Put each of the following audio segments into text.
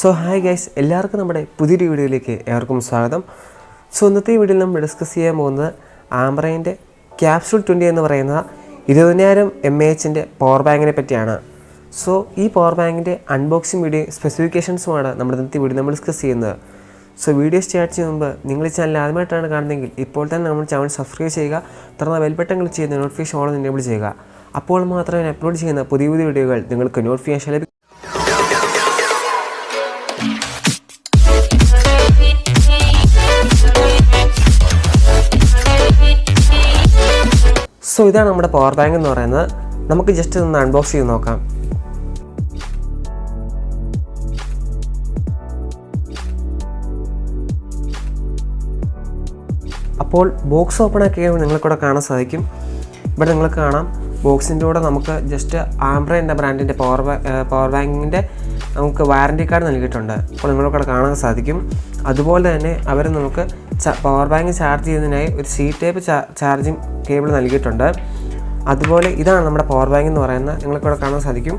So hi guys, എല്ലാവർക്കും നമ്മുടെ പുതിയൊരു വീഡിയോയിലേക്ക് ഏവർക്കും സ്വാഗതം. സോ ഇന്നത്തെ വീഡിയോയിൽ നമ്മൾ ഡിസ്കസ് ചെയ്യാൻ പോകുന്നത് ആംബ്രയിൻ്റെ ക്യാപ്സ്യൂൾ 20 എന്ന് പറയുന്ന 20,000 mAh പവർ ബാങ്കിനെ പറ്റിയാണ്. സോ ഈ പവർ ബാങ്കിൻ്റെ അൺബോക്സിംഗ് വീഡിയോ സ്പെസിഫിക്കേഷൻസുമാണ് നമ്മുടെ ഇന്നത്തെ വീഡിയോ നമ്മൾ ഡിസ്കസ് ചെയ്യുന്നത്. സോ വീഡിയോ സ്റ്റാർട്ട് ചെയ്യുന്ന മുമ്പ് നിങ്ങൾ ഈ ചാനൽ ആദ്യമായിട്ടാണ് കാണുന്നതെങ്കിൽ ഇപ്പോൾ തന്നെ നമ്മൾ ചാനൽ സബ്സ്ക്രൈബ് ചെയ്യുക, തുടർന്ന് ബെൽ ബട്ടൺ ക്ലിക്ക് ചെയ്യുന്ന നോട്ടിഫിക്കേഷൻ ഓൺ എനേബിൾ ചെയ്യുക. അപ്പോൾ മാത്രമേ അപ്ലോഡ് ചെയ്യുന്ന പുതിയ വീഡിയോകൾ നിങ്ങൾക്ക് നോട്ടിഫിക്കേഷൻ ലഭിക്കും. സോ ഇതാണ് നമ്മുടെ പവർ ബാങ്ക് എന്ന് പറയുന്നത്. നമുക്ക് ജസ്റ്റ് ഒന്ന് അൺബോക്സ് ചെയ്ത് നോക്കാം. അപ്പോൾ ബോക്സ് ഓപ്പൺ ആക്കി നിങ്ങൾക്കിവിടെ കാണാൻ സാധിക്കും. ഇവിടെ നിങ്ങൾക്ക് കാണാം ബോക്സിൻ്റെ കൂടെ നമുക്ക് ജസ്റ്റ് ആംബ്ര എന്ന ബ്രാൻഡിൻ്റെ പവർ ബാങ്കിൻ്റെ നമുക്ക് വാറൻറ്റി കാർഡ് നൽകിയിട്ടുണ്ട്. അപ്പോൾ നിങ്ങൾക്കിവിടെ കാണാൻ സാധിക്കും. അതുപോലെ തന്നെ അവർ നമുക്ക് പവർ ബാങ്ക് ചാർജ് ചെയ്യുന്നതിനായി ഒരു സി ടൈപ്പ് ചാർജിങ് കേബിൾ നൽകിയിട്ടുണ്ട്. അതുപോലെ ഇതാണ് നമ്മുടെ പവർ ബാങ്ക് എന്ന് പറയുന്നത്. നിങ്ങൾക്കിവിടെ കാണാൻ സാധിക്കും.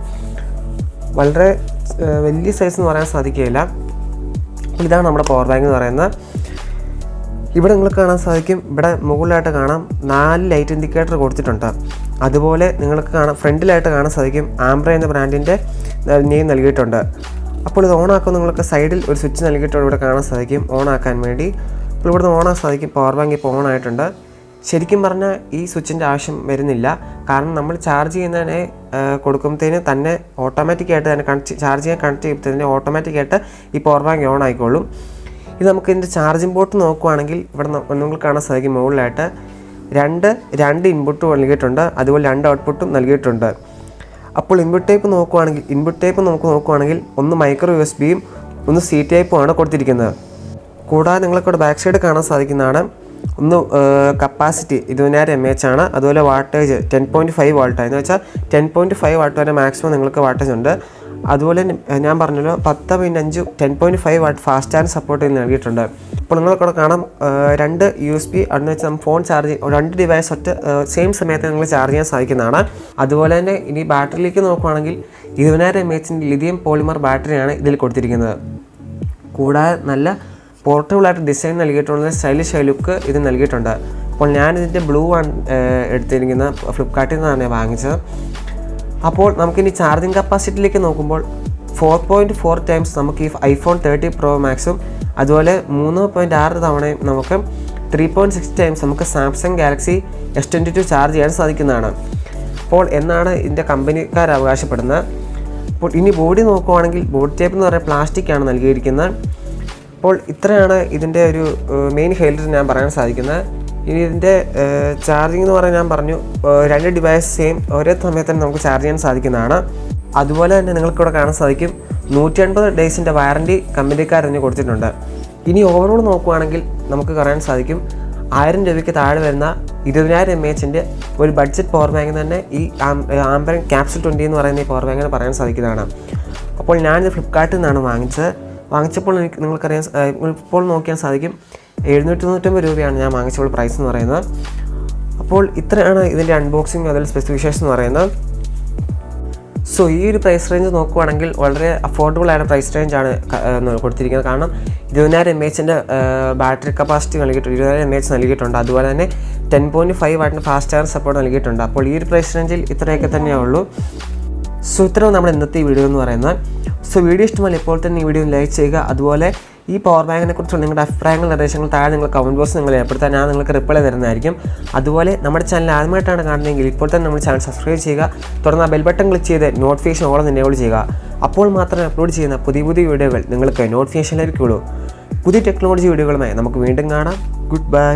വളരെ വലിയ സൈസ് എന്ന് പറയാൻ സാധിക്കുകയില്ല. അപ്പോൾ ഇതാണ് നമ്മുടെ പവർ ബാങ്ക് എന്ന് പറയുന്നത്. ഇവിടെ നിങ്ങൾക്ക് കാണാൻ സാധിക്കും, ഇവിടെ മുകളിലായിട്ട് കാണാം 4 ലൈറ്റ് ഇൻഡിക്കേറ്റർ കൊടുത്തിട്ടുണ്ട്. അതുപോലെ നിങ്ങൾക്ക് ഫ്രണ്ടിലായിട്ട് കാണാൻ സാധിക്കും ആംബ്ര എന്ന ബ്രാൻഡിൻ്റെ നെയിം നൽകിയിട്ടുണ്ട്. അപ്പോൾ ഇത് ഓണാക്കുമ്പോൾ നിങ്ങൾക്ക് സൈഡിൽ ഒരു സ്വിച്ച് നൽകിയിട്ടുണ്ട്. ഇവിടെ കാണാൻ സാധിക്കും ഓൺ ആക്കാൻ വേണ്ടി. അപ്പോൾ ഇവിടുന്ന് ഓണാക്കാൻ സാധിക്കും. പവർ ബാങ്ക് ഇപ്പോൾ ഓൺ ആയിട്ടുണ്ട്. ശരിക്കും പറഞ്ഞാൽ ഈ സ്വിച്ചിൻ്റെ ആവശ്യം വരുന്നില്ല. കാരണം നമ്മൾ ചാർജ് ചെയ്യുന്നതിനെ കൊടുക്കുമ്പോഴത്തേന് തന്നെ ഓട്ടോമാറ്റിക്കായിട്ട് തന്നെ ചാർജ് ചെയ്യാൻ കണക്ട് ചെയ്യുമ്പോഴത്തേന് ഓട്ടോമാറ്റിക്കായിട്ട് ഈ പവർ ബാങ്ക് ഓൺ ആയിക്കോളും. ഇത് നമുക്ക് ഇതിൻ്റെ ചാർജിങ് പോർട്ട് നോക്കുകയാണെങ്കിൽ ഇവിടെ നിങ്ങൾക്ക് കാണാൻ സാധിക്കും മുകളിലായിട്ട് രണ്ട് ഇൻപുട്ട് നൽകിയിട്ടുണ്ട്. അതുപോലെ 2 ഔട്ട്പുട്ടും നൽകിയിട്ടുണ്ട്. അപ്പോൾ ഇൻപുട്ട് ടൈപ്പ് നോക്കുകയാണെങ്കിൽ ഒന്ന് മൈക്രോ USB-യും ഒന്ന് സി ടൈപ്പുമാണ് കൊടുത്തിരിക്കുന്നത്. കൂടാതെ നിങ്ങൾക്കിവിടെ ബാക്ക് സൈഡ് കാണാൻ സാധിക്കുന്നതാണ്. ഒന്ന് കപ്പാസിറ്റി 20,000 mAh ആണ്. അതുപോലെ വാട്ടേജ് 10.5 വാട്ട് എന്ന് വെച്ചാൽ 10.5 വാട്ട് വരെ മാക്സിമം നിങ്ങൾക്ക് വാട്ടേജ് ഉണ്ട്. അതുപോലെ ഞാൻ പറഞ്ഞല്ലോ 10.5 10.5 വാട്ട് ഫാസ്റ്റ് ചാർജ് സപ്പോർട്ട് നൽകിയിട്ടുണ്ട്. അപ്പോൾ നിങ്ങൾക്കിവിടെ കാണാം 2 USB അതെന്ന് വെച്ചാൽ നമ്മൾ ഫോൺ ചാർജ് 2 ഡിവൈസ് ഒറ്റ സെയിം സമയത്ത് നിങ്ങൾ ചാർജ് ചെയ്യാൻ സാധിക്കുന്നതാണ്. അതുപോലെ തന്നെ ഇനി ബാറ്ററിയിലേക്ക് നോക്കുകയാണെങ്കിൽ 20,000 mAh ലിഥിയം പോളിമർ ബാറ്ററിയാണ് ഇതിൽ കൊടുത്തിരിക്കുന്നത്. കൂടാതെ നല്ല പോർട്ടബിളായിട്ട് ഡിസൈൻ നൽകിയിട്ടുള്ള സ്റ്റൈലിഷ് ലുക്ക് ഇത് നൽകിയിട്ടുണ്ട്. അപ്പോൾ ഞാനിതിൻ്റെ ബ്ലൂ ആണ് എടുത്തിരിക്കുന്നത്, ഫ്ലിപ്കാർട്ടിൽ നിന്നാണ് വാങ്ങിച്ചത്. അപ്പോൾ നമുക്കിനി ചാർജിങ് കപ്പാസിറ്റിയിലേക്ക് നോക്കുമ്പോൾ 4.4 ടൈംസ് നമുക്ക് ഈ iPhone 30 Pro Maxും അതുപോലെ 3.6 തവണയും നമുക്ക് 3.6 ടൈംസ് നമുക്ക് സാംസങ് ഗാലക്സി S22 ചാർജ് ചെയ്യാൻ സാധിക്കുന്നതാണ്. അപ്പോൾ എന്നാണ് ഇതിൻ്റെ കമ്പനിക്കാർ അവകാശപ്പെടുന്നത്. അപ്പോൾ ഇനി ബോഡി നോക്കുകയാണെങ്കിൽ ബോഡി ടൈപ്പ് എന്ന് പറയുന്നത് പ്ലാസ്റ്റിക് ആണ് നൽകിയിരിക്കുന്നത്. അപ്പോൾ ഇത്രയാണ് ഇതിൻ്റെ ഒരു മെയിൻ ഹൈലൈറ്റ് ഞാൻ പറയാൻ സാധിക്കുന്നത്. ഇനി ഇതിൻ്റെ ചാർജിങ് എന്ന് പറയാൻ ഞാൻ പറഞ്ഞു 2 ഡിവൈസ് സെയിം ഒരേ സമയത്ത് തന്നെ നമുക്ക് ചാർജ് ചെയ്യാൻ സാധിക്കുന്നതാണ്. അതുപോലെ തന്നെ നിങ്ങൾക്കിവിടെ കാണാൻ സാധിക്കും 180 ഡേയ്സിൻ്റെ വാറൻറ്റി കമ്പനിക്കാർ തന്നെ കൊടുത്തിട്ടുണ്ട്. ഇനി ഓവറോൾ നോക്കുകയാണെങ്കിൽ നമുക്ക് പറയാൻ സാധിക്കും 1000 രൂപയ്ക്ക് താഴെ വരുന്ന 20,000 mAh ഒരു ബഡ്ജറ്റ് പവർ ബാങ്ക് തന്നെ ഈ ആംബ്ര ക്യാപ്സ്യൂൾ 20 എന്ന് പറയുന്ന ഈ പവർ ബാങ്കിന് പറയാൻ സാധിക്കുന്നതാണ്. അപ്പോൾ ഞാനിത് ഫ്ലിപ്കാർട്ടിൽ നിന്നാണ് വാങ്ങിച്ചപ്പോൾ നിങ്ങൾക്കറിയാൻ ഇപ്പോൾ നോക്കിയാൽ സാധിക്കും 790 രൂപയാണ് ഞാൻ വാങ്ങിച്ചപ്പോൾ പ്രൈസ് എന്ന് പറയുന്നത്. അപ്പോൾ ഇത്രയാണ് ഇതിൻ്റെ അൺബോക്സിങ് അതിൽ സ്പെസിഫിക്കേഷൻ എന്ന് പറയുന്നത്. സോ ഈ ഒരു പ്രൈസ് റേഞ്ച് നോക്കുകയാണെങ്കിൽ വളരെ അഫോർഡബിൾ ആയ പ്രൈസ് റേഞ്ചാണ് കൊടുത്തിരിക്കുന്നത്. കാരണം 20,000 mAh ബാറ്ററി കപ്പാസിറ്റി നൽകിയിട്ടുണ്ട്, 20,000 mAh നൽകിയിട്ടുണ്ട്. അതുപോലെ തന്നെ 10.5 വാട്ടിന് ഫാസ്റ്റ് ചാർജ് സപ്പോർട്ട് നൽകിയിട്ടുണ്ട്. അപ്പോൾ ഈ ഒരു പ്രൈസ് റേഞ്ചിൽ ഇത്രയൊക്കെ തന്നെയേ ഉള്ളൂ. സോ ഇത്രയും നമ്മുടെ ഇന്നത്തെ വീഡിയോ എന്ന് പറയുന്നത്. സോ വീഡിയോ ഇഷ്ടമല്ല ഇപ്പോൾ തന്നെ ഈ വീഡിയോ ലൈക്ക് ചെയ്യുക. അതുപോലെ ഈ പവർ ബാങ്കിനെ കുറിച്ചുള്ള നിങ്ങളുടെ അഭിപ്രായങ്ങൾ നിർദ്ദേശങ്ങൾ താഴെ നിങ്ങൾ കമൻറ്റ് ബോക്സ് നിങ്ങൾ ഏർപ്പെടുത്താൻ ഞാൻ നിങ്ങൾക്ക് റിപ്ലൈ തരുന്നതായിരിക്കും. അതുപോലെ നമ്മുടെ ചാനൽ ആദ്യമായിട്ടാണ് കാണുന്നതെങ്കിൽ ഇപ്പോൾ തന്നെ നമ്മുടെ ചാനൽ സബ്സ്ക്രൈബ് ചെയ്യുക, തുടർന്ന് ബെൽ ബട്ടൺ ക്ലിക്ക് ചെയ്ത് നോട്ടിഫിക്കേഷൻ ഓൺ എനേബിൾ ചെയ്യുക. അപ്പോൾ മാത്രമേ അപ്ലോഡ് ചെയ്യുന്ന പുതിയ വീഡിയോകൾ നിങ്ങൾക്ക് നോട്ടിഫിക്കേഷൻ ലഭിക്കുകയുള്ളൂ. പുതിയ ടെക്നോളജി വീഡിയോകളുമായി നമുക്ക് വീണ്ടും കാണാം. Good bye.